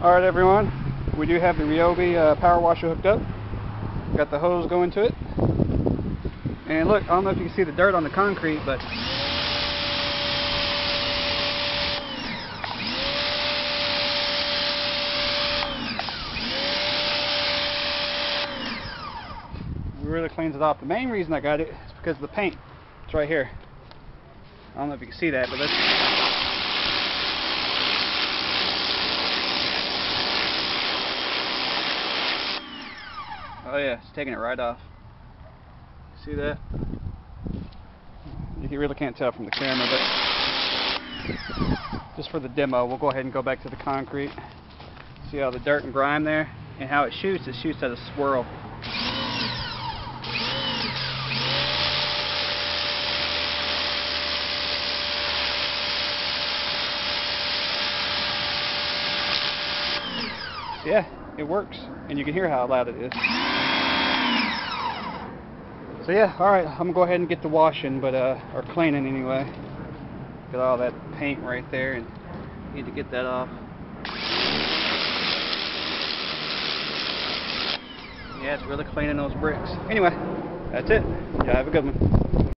Alright everyone, we do have the Ryobi power washer hooked up. Got the hose going to it. And look, I don't know if you can see the dirt on the concrete, but it really cleans it off. The main reason I got it is because of the paint. It's right here. I don't know if you can see that, but that's... Oh yeah, it's taking it right off. See that? You really can't tell from the camera, but just for the demo, we'll go ahead and go back to the concrete. See how the dirt and grime there? And how it shoots at a swirl. So yeah, it works, and you can hear how loud it is. So yeah, alright, I'm gonna go ahead and get the washing, but or cleaning anyway. Got all that paint right there and need to get that off. Yeah, it's really cleaning those bricks. Anyway, that's it. Y'all have a good one.